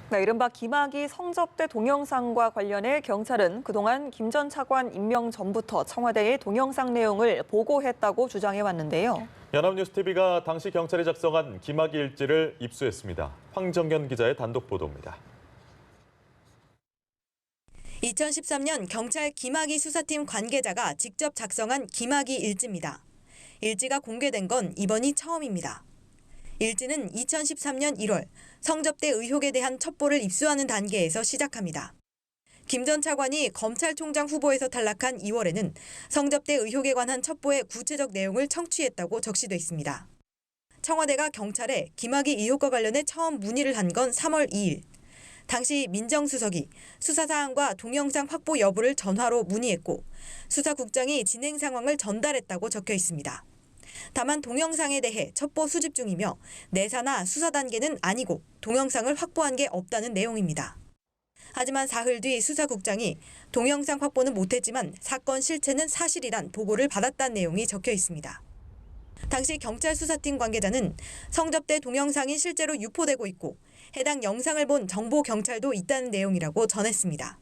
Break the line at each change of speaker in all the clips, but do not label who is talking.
네, 이른바 김학의 성접대 동영상과 관련해 경찰은 그동안 김 전 차관 임명 전부터 청와대에 동영상 내용을 보고했다고 주장해왔는데요.
연합뉴스TV가 당시 경찰이 작성한 김학의 일지를 입수했습니다. 황정연 기자의 단독 보도입니다.
2013년 경찰 김학의 수사팀 관계자가 직접 작성한 김학의 일지입니다. 일지가 공개된 건 이번이 처음입니다. 일지는 2013년 1월 성접대 의혹에 대한 첩보를 입수하는 단계에서 시작합니다. 김 전 차관이 검찰총장 후보에서 탈락한 2월에는 성접대 의혹에 관한 첩보의 구체적 내용을 청취했다고 적시돼 있습니다. 청와대가 경찰에 김학의 의혹과 관련해 처음 문의를 한 건 3월 2일. 당시 민정수석이 수사 사항과 동영상 확보 여부를 전화로 문의했고 수사국장이 진행 상황을 전달했다고 적혀 있습니다. 다만 동영상에 대해 첩보 수집 중이며 내사나 수사 단계는 아니고 동영상을 확보한 게 없다는 내용입니다. 하지만 사흘 뒤 수사국장이 동영상 확보는 못했지만 사건 실체는 사실이란 보고를 받았다는 내용이 적혀 있습니다. 당시 경찰 수사팀 관계자는 성접대 동영상이 실제로 유포되고 있고 해당 영상을 본 정보 경찰도 있다는 내용이라고 전했습니다.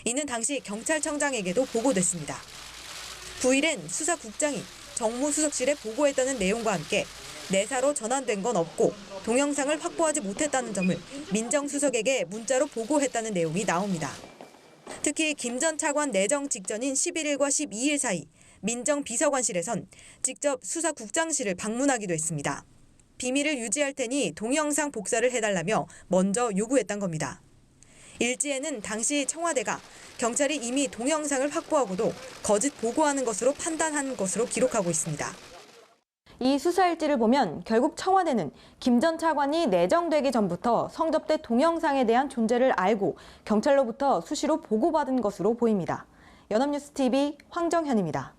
이는 당시 경찰청장에게도 보고됐습니다. 9일엔 수사국장이 정무수석실에 보고했다는 내용과 함께 내사로 전환된 건 없고 동영상을 확보하지 못했다는 점을 민정수석에게 문자로 보고했다는 내용이 나옵니다. 특히 김 전 차관 내정 직전인 11일과 12일 사이 민정비서관실에선 직접 수사국장실을 방문하기도 했습니다. 비밀을 유지할 테니 동영상 복사를 해달라며 먼저 요구했던 겁니다. 일지에는 당시 청와대가 경찰이 이미 동영상을 확보하고도 거짓 보고하는 것으로 판단한 것으로 기록하고 있습니다.
이 수사 일지를 보면 결국 청와대는 김 전 차관이 내정되기 전부터 성접대 동영상에 대한 존재를 알고 경찰로부터 수시로 보고받은 것으로 보입니다. 연합뉴스TV 황정현입니다.